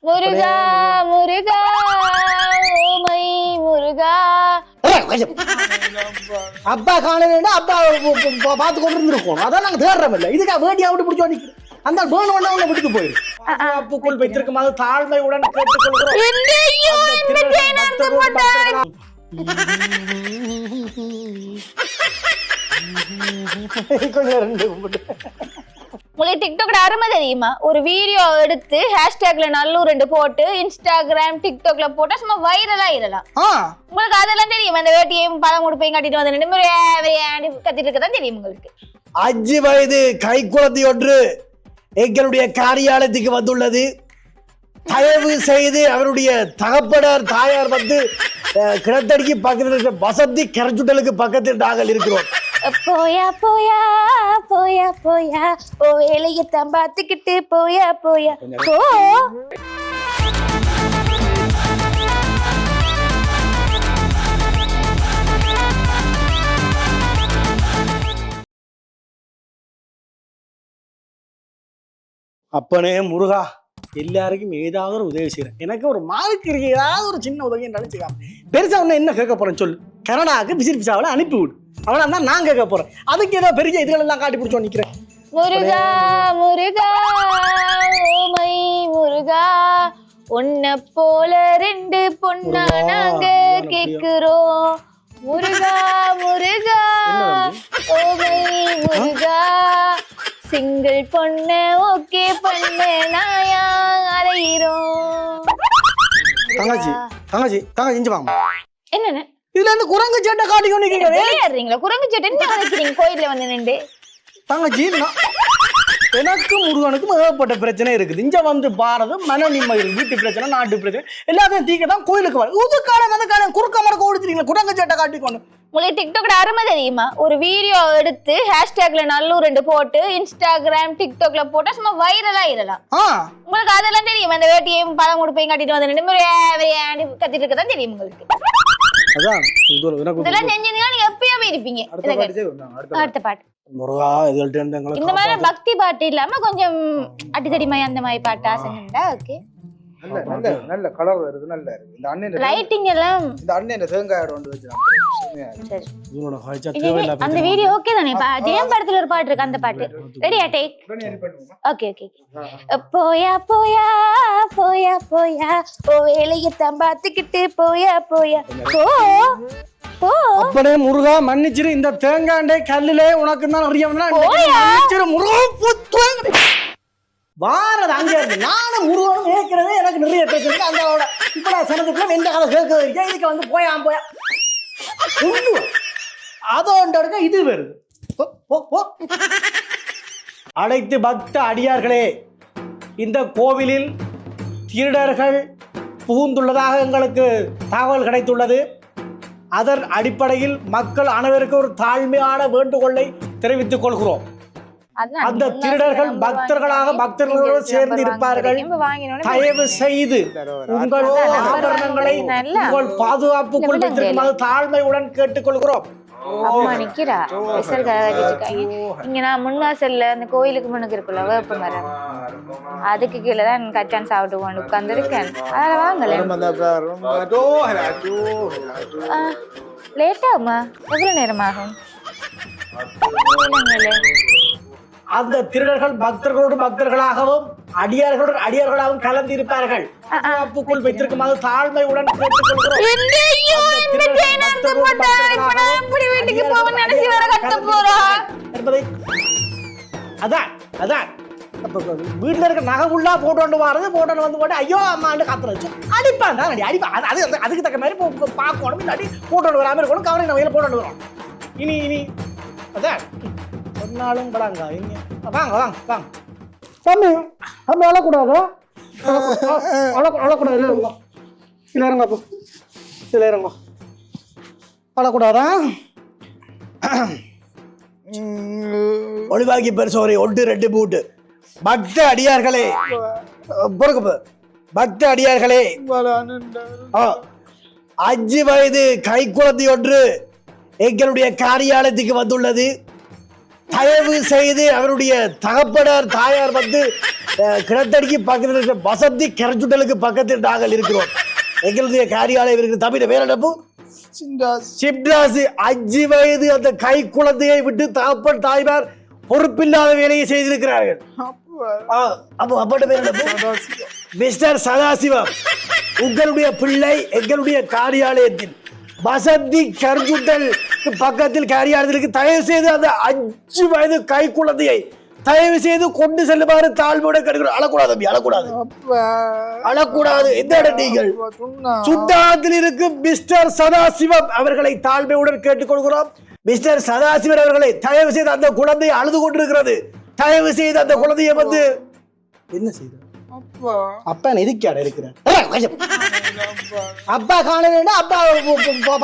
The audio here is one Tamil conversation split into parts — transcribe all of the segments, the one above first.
முருகா முருகா ஓமை முருகா. அப்பா காணல அப்பா பார்த்து கொண்டு இருந்திருக்கோம். அதான் நாங்க தேடுறோம் இல்ல. இதுக்கா வேண்டியா விட்டு பிடிச்சோ நிக்கிறோம். அந்த பேன் ஒண்ணு ஒண்ணு விட்டுட்டு போயிரு. அப்புக்குள் வைத்திருக்கும் அது தாழ்மையுடன் கேட்டுக்கொள்கிறோம். உங்களுக்கு டிக்டாக்ல அருமை தெரியுமா? ஒரு வீடியோ எடுத்து ஹேஷ்டேக்ல நல்லூர் 2 போட்டு இன்ஸ்டாகிராம் டிக்டாக்ல போட்டா சும்மா வைரலா ஆயிரலாம். உங்களுக்கு அதெல்லாம் தெரியும்? அந்த வேட்டியையும் பழம் கொடுப்பையும் கட்டிட்டு வந்து கத்திட்டு இருக்கதான் தெரியும் உங்களுக்கு. 5 வயது கைக்குழந்தை ஒன்று எங்களுடைய காரியாலயத்துக்கு வந்துள்ளது. தயவு செய்து அவருடைய தகப்பனார் தாயார் வந்து கிணத்தடிக்கு பக்கத்தில் இருக்கிற வசதி கரைச்சுட்டலுக்கு பக்கத்தில் நாங்கள் இருக்கிறோம். போயா போயா போயா போயா ஓ வேலையத்தான் பார்த்துக்கிட்டு போயா போயா போ. அப்பனே முருகா, எல்லாருக்கும் ஏதாவது ஒரு உதவி செய்யறேன். எனக்கு ஒரு மார்க்கு இருக்கு, ஏதாவது ஒரு சின்ன உதவி நினைச்சுக்காம பெருசா ஒண்ணு என்ன கேட்க போறேன் சொல்லு. கனடாவுக்கு விசிட் விசாவில் அனுப்பி விடு. அவளா தான் நான் கேட்க போறேன். அதுக்கு ஏதோ பெரிய இதுகள் எல்லாம் காட்டி பிடிச்சோம் நிக்கிறேன். முருகா முருகா ஓமை முருகா உன்னை போல 2 பொண்ணா நாங்க கேக்குறோம். முருகா முருகா ஓமை முருகா சிங்கிள் பொண்ண ஓகே பண்ண நாயா அலையிறோம். தங்கச்சி தங்கச்சி தங்கச்சி இஞ்சி வாங்க. என்னன்னு இதுல இருந்து குரங்கு சேட்டை காட்டி கொண்டிருக்கீங்க. விளையாடுறீங்களா? குரங்கு சேட்டை என்ன வளைக்கிறீங்க கோயில்ல வந்து நின்று? தங்கச்சி எனக்கும் முருகனுக்கும் ஏகப்பட்ட பிரச்சனை இருக்குது. இங்க வந்து பாரத மன நிம்மதி, வீட்டு பிரச்சனை, நாட்டு பிரச்சனை எல்லாத்தையும் தீக்க தான் கோயிலுக்கு வர. உதுக்கான மதக்கான குறுக்க மரக்க ஓடுத்துறீங்களா? குரங்கு சேட்டை காட்டி கொண்டு. உங்களுக்கு டிக்டாக்ல அருமை தெரியுமா? ஒரு வீடியோ எடுத்து ஹேஷ்டேக்ல நல்லூர் 2 போட்டு இன்ஸ்டாகிராம் டிக்டாக்ல போட்டா சும்மா வைரலா ஆயிரலாம். உங்களுக்கு அதெல்லாம் தெரியும்? அந்த வேட்டியையும் பழம் கொடுப்பையும் கட்டிட்டு வந்து நின்று கத்திட்டு இருக்கதான் தெரியும் உங்களுக்கு. இதெல்லாம் செஞ்சீங்கன்னா நீங்க எப்பயோ போயிருப்பீங்க. அடுத்த பாட்டு முருகா இந்த மாதிரி பக்தி பாட்டு இல்லாம கொஞ்சம் அடித்தடிமாய் அந்த மாதிரி பாட்டு ஆசைண்டா. ஓகே, நல்ல கலர் வருது, நல்லா இருக்கு. இந்த அண்ணன் லைட்டிங் எல்லாம் இந்த அண்ணன் தேங்காய் கொண்டு வச்சிருக்காங்க. அந்த வீடியோ ஓகே தானே? ஜெயம் படத்துல ஒரு பாட்டு இருக்கு, அந்த பாட்டு ரெடியா? Take okay okay. போயா போயா போயா போயா ஓ வேலையத்தான் பார்த்துக்கிட்டு போயா போயா போ போ. அப்பனே முருகா மன்னிச்சிரு. இந்த தேங்காண்டே கல்லிலே உனக்கு தான் அறியவனா முருகா வாரது அங்கே இருக்கு. நானும் முருகனும் கேட்கறதே எனக்கு நிறைய பேசுறது. அந்த இப்ப சனத்துக்குள்ள எந்த கதை கேட்க இருக்கேன். இதுக்கு வந்து போயா போயா அதோண்ட இது வருது. அனைத்து பக்த அடியார்களே, இந்த கோவிலில் திருடர்கள் புகுந்துள்ளதாக எங்களுக்கு தகவல் கிடைத்துள்ளது. அதன் அடிப்படையில் மக்கள் அனைவருக்கும் ஒரு தாழ்மையான வேண்டுகோளை தெரிவித்துக் கொள்கிறோம். அந்த திருடர்கள் பக்தர்களோடு சேர்ந்து இருப்பார்கள். தயவு செய்து உங்கள் ஆபரணங்களை உங்கள் பாதுகாப்புக்குள் வைத்திருக்குமாறு தாழ்மையுடன் கேட்டுக்கொள்கிறோம். அம்மா நிக்கிறா இங்க. நான் முன்வாசல்ல அந்த கோயிலுக்கு முன்னுக்கு இருக்குல்ல வேப்ப மரம், அதுக்கு கீழேதான் கச்சான் சாப்பிட்டு கொண்டு உட்கார்ந்து இருக்கேன். அதனால வாங்கல லேட் ஆகுமா? எவ்வளவு நேரம் ஆகும்? அந்த திருடர்கள் பக்தர்களாகவும் அடியார்களாகவும் கலந்து இருப்பார்கள். அப்புக்குள் வைத்திருக்குமாறு தாழ்மையுடன் கேட்டுக்கொள்கிறோம். அதான் வீட்டுல இருக்க நகை உள்ளா போட்டு வாரது போட்டு வந்து போட்டு ஐயோ அம்மான்னு காத்துறது அடிப்பான் தான் அடிப்பான். அதுக்கு தக்க மாதிரி பார்க்கணும். இல்லாட்டி போட்டு வராம இருக்கணும். கவரை நகையில போட்டு வரோம். இனி அதான் ஒரு நாளும் படாங்க. வாங்க வாங்க வாங்க தம்பி தம்பி அழக்கூடாது. அழக்கூடாது. இல்லை இறங்க அப்போ இல்லை இறங்க அழக்கூடாதா? ஒளிவாக்கி பெருசோரை 1 2 பூட்டு. பக்த அடியார்களே பொறுக்கு பக்த அடியார்களே 5 வயது கைக்குழந்தை ஒன்று எங்களுடைய காரியாலயத்துக்கு வந்துள்ளது. தயவு செய்து அவருடைய தகப்பனார் தாயார் வந்து கிணத்தடிக்கு பக்கத்தில் இருக்கிற வசந்தி கரஞ்சுட்டலுக்கு பக்கத்தில் நாங்கள் இருக்கிறோம். எங்களுடைய காரியாலயம் இருக்கிற தமிழ் வேற நடப்பு சிப்ராசு 5 வயது அந்த கை குழந்தையை விட்டு தகப்பன் தாய்மார் பொறுப்பில்லாத வேலையை செய்திருக்கிறார்கள். அப்போ அப்பட பேர் மிஸ்டர் சதாசிவம், உங்களுடைய பிள்ளை எங்களுடைய காரியாலயத்தில் வசந்தி கர்ஜுட்டல் பக்கத்தில் காரியாலயத்திற்கு தயவு செய்து அந்த 5 வயது கை குழந்தையை தயவு செய்து கொண்டு செல்லுமாறு தாழ்மையோட கேட்கிறோம். அழக்கூடாது தம்பி, அழக்கூடாது, அழக்கூடாது. எந்த இடம் நீங்கள் சுத்தாத்தில் இருக்கும் மிஸ்டர் சதாசிவம் அவர்களை தாழ்மையுடன் கேட்டுக்கொள்கிறோம். மிஸ்டர் சதாசிவன் அவர்களை தயவு செய்து அந்த குழந்தை அழுது கொண்டிருக்கிறது, தயவு செய்து அந்த குழந்தையை வந்து என்ன செய்த அப்பா இதுக்கான இருக்கிறேன் அப்பா காணல அப்பா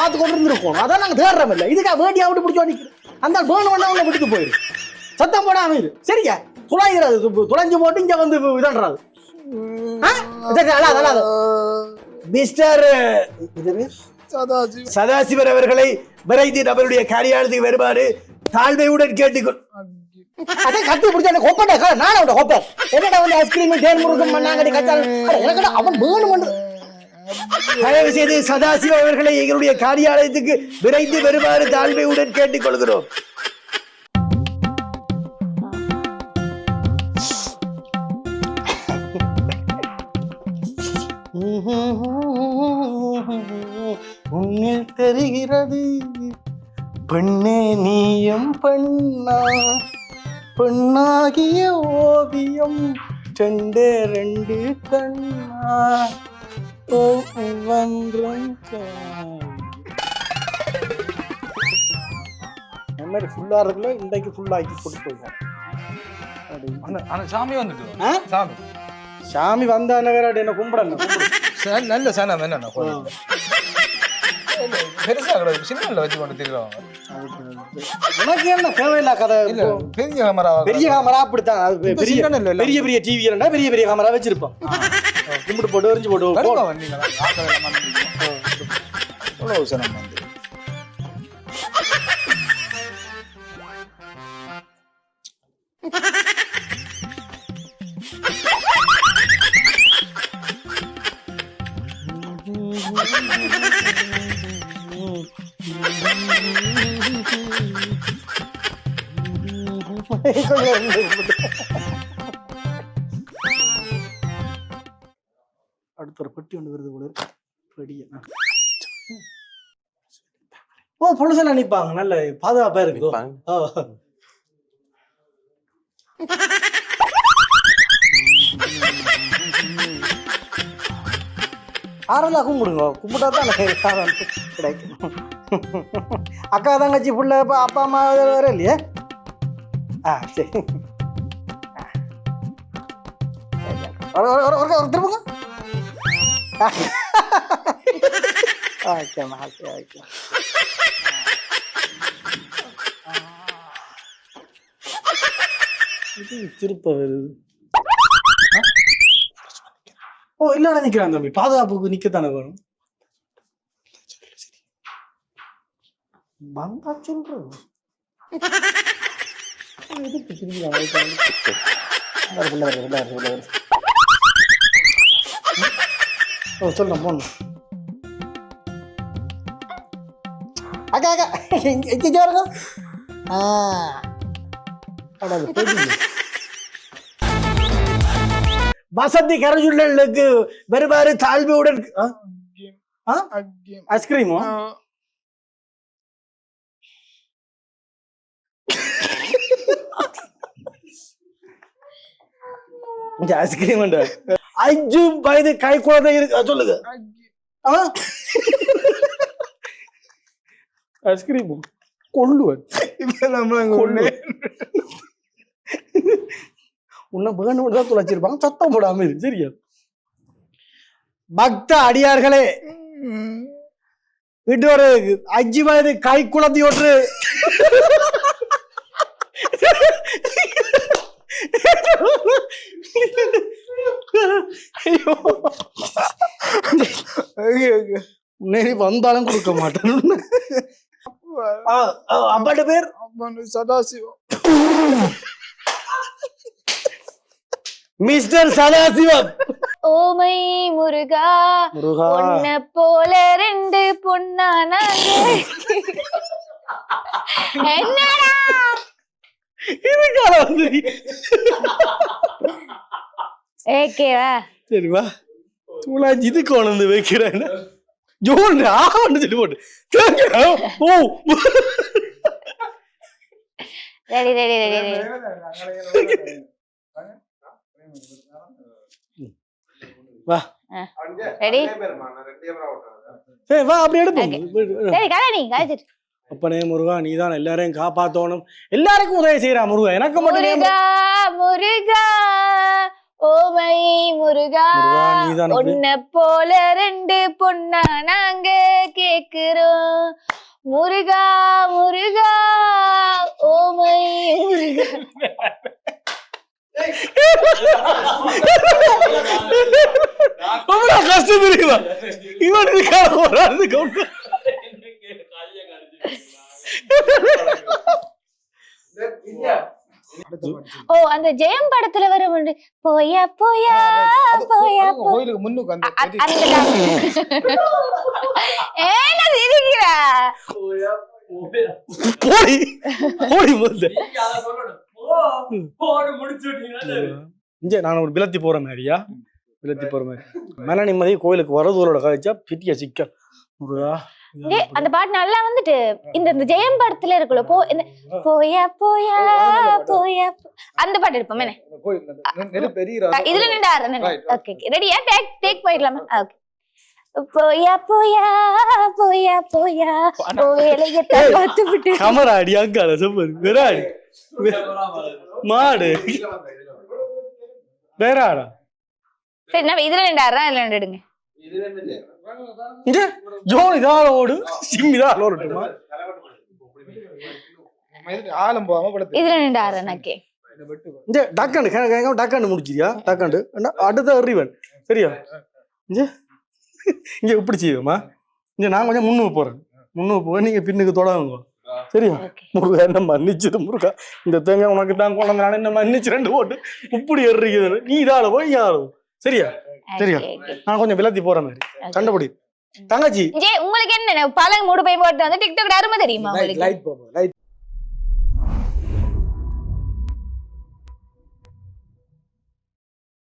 பார்த்து கொண்டு இருந்திருக்கோம். அதான் நாங்க தேடுறோம் இல்லை இதுக்கா வேண்டியா விட்டு பிடிச்சோ நிற்கிறேன். அந்த பேர்ன் ஒண்ணா விட்டுட்டு போயிரு, சத்தம் போடாம இரு சரியா. துளைஞ்சு போட்டு இங்க வந்து இதன்றாது. மிஸ்டர் சதாசிவன் அவர்களை விரைந்து நம்மளுடைய காரியாலயத்துக்கு வருமாறு தாழ்மையுடன் கேட்டுக்கொள். அதே கத்தி பிடிச்சா கொப்பட்ட நானும் கொப்பேன் என்னடா வந்து ஐஸ்கிரீம் தேன் முருகம் நாங்கடி கத்தாலும் அவன் வேணும். தயவு செய்து சதாசிவம் அவர்களை எங்களுடைய காரியாலயத்துக்கு விரைந்து வருமாறு தாழ்மையுடன் கேட்டுக்கொள்கிறோம். உன்னில் தெரிகிறது பெண்ணே நீயும் பெண்ணா, பெண்ணாகிய ஓவியம் 2 கண்ணா ஒவ்வொன்றும் மாதிரி ஃபுல்லா இருக்குல்ல. இன்றைக்கு ஃபுல்லாக்கி போட்டு போயிடும். சாமி வந்துட்டு சாமி சாமி வந்தான வேற என்ன கும்பிடணும். நல்ல சனம் என்ன பெருசா கிடையாது, சின்ன வச்சு கொண்டு திரிவாங்க. உனக்கு என்ன தேவையில்ல கதை. பெரிய கேமரா, பெரிய கேமரா அப்படித்தான். பெரிய பெரிய டிவி இல்லைன்னா பெரிய பெரிய கேமரா வச்சிருப்போம். கும்பிட்டு போட்டு எரிஞ்சு போட்டு சனம் வந்து அடுத்த ஒரு பெட்டி ஒன்று வருது போல. ஓ பொழுசெல்லாம் நிப்பாங்க, நல்ல பாதுகாப்பா இருக்கு. ஆறெல்லாம் கும்பிடுங்க, கும்பிட்டா தான் கிடைக்கும். அக்கா தங்கச்சி புள்ள அப்பா அம்மா வேற இல்லையே. சரி திரும்புங்க. ஓகேம்மா ஓகே ஓகே. திருப்ப வருது. ஓ இல்ல நிக்கிறான் தம்பி, பாதுகாப்புக்கு நிக்கத்தானே வரும். வந்தா சொல்றோம் சொல்ல போன அக்கா அக்கா எங்க வரங்க. வசந்தி கரஞ்சுள்ளலுக்கு வருமாறு தாழ்மையுடன். ஐஸ்கிரீமோ ஐஸ்கிரீம் 5 வயது கை குழந்தை இருக்கு சொல்லுங்க. ஐஸ்கிரீம் கொள்ளுவன் உன்ன வேணும் தான் துளைச்சிருப்பாங்க, சத்தம் போடாம இருக்கு சரியா. பக்த அடியார்களே, வீட்டு ஒரு 5 வயது கை குழந்தை ஒன்று முன்னேறி வந்தாலும் கொடுக்க மாட்டேன். அப்பாட்ட பேர் சதாசிவம். மிஸ்டர் சதாசிவம். ஓமை முருகா முருகா உன்னை போல ரெண்டு பொண்ணானா என்னடா இதுக்கால வந்து ஓகேவா சரிவா தூளாஞ்சி இதுக்கு கொண்டு வைக்கிறேன் ஜோன் ஆவன்னு சொல்லி போட்டு ஓ ரெடி ரெடி ரெடி ரெடி வா ரெடி சரி வா அப்படி எடுப்போம் சரி கதை நீ கதைச்சிட்டு அப்பனே முருகா நீதான் எல்லாரையும் காப்பாத்தணும் எல்லாருக்கும் உதவி செய்யறா முருகா எனக்கு மட்டும் முருகா முருகா ஓமை முருகா முருகா, நீதான் அப்படி. உன்னை போல ரெண்டு பொண்ணா நாங்க கேக்குறோம் முருகா முருகா ஓமை முருகா அவ்வளவு கஷ்டம் தெரியுமா இவன் இருக்கான ஒரு ஆளுக்கு கவுண்ட் ஓ அந்த ஜெயம் படத்துல வரும் ஒன்று. போயா போயா போயா போ கோயிலுக்கு முன்னுக்கு அந்த அந்த ஏன்னா சிரிக்கிறா போடி போடி முதல்ல இங்க நான் ஒரு விலத்தி போற மாதிரியா விலத்தி போற மாதிரி மன நிம்மதி கோயிலுக்கு வரதோட கழிச்சா பிட்டிய சிக்க முருகா ஏய், அந்த பாட்டு நல்லா வந்துட்டு இந்த ஜெயம் படத்துல இருக்குல்ல போ இந்த போயா போயா போயா அந்த பாட்டு எடுப்போம் என்ன கோயில் நெருப்பு எரியுற இதுல நின்று ஆடுறேன் Right, ஓகே ஓகே ரெடியா டேக் போயிடலாமா ஓகே போயா போயா போயா போயா வேலையை பார்த்து விட்டு கமரா அடி அங்கால சூப்பர் வெராடி மாடு வேறாடா சரி நம்ம இதுல நின்று ஆடுறேன் இதுல நின்றுடுங்க இங்க ஜோன் இதால ஓடு சிம் இதால ஓடட்டுமா ஆழம் போகாம படுத்து இதுல நின்று ஆடுறேன் ஓகே இங்க டக்காண்டு கேட்க டக்காண்டு முடிச்சிரியா டக்காண்டு அடுத்த அறிவன் சரியா இங்க இங்க இப்படி செய்வோமா இங்க நான் கொஞ்சம் முன்னுக்கு போறேன் முன்னுக்கு போக நீங்க பின்னுக்கு தொடங்குங்க சரியா முருகா என்ன மன்னிச்சது முருகா இந்த தேங்காய் உனக்கு தான் கொண்டு வந்தானே என்ன மன்னிச்சு ரெண்டு போட்டு இப்படி எறிக்குது நீ இதால போய் இங்க ஆளவும் சரியா சரியா நான் கொஞ்சம் விலத்தி போற மாதிரி சண்டைப்படி தங்கச்சி உங்களுக்கு என்ன பழங்க மூடு போய் போட்டு வந்து டிக்டாக் அருமை தெரியுமா உங்களுக்கு லைட் போகும் லைட்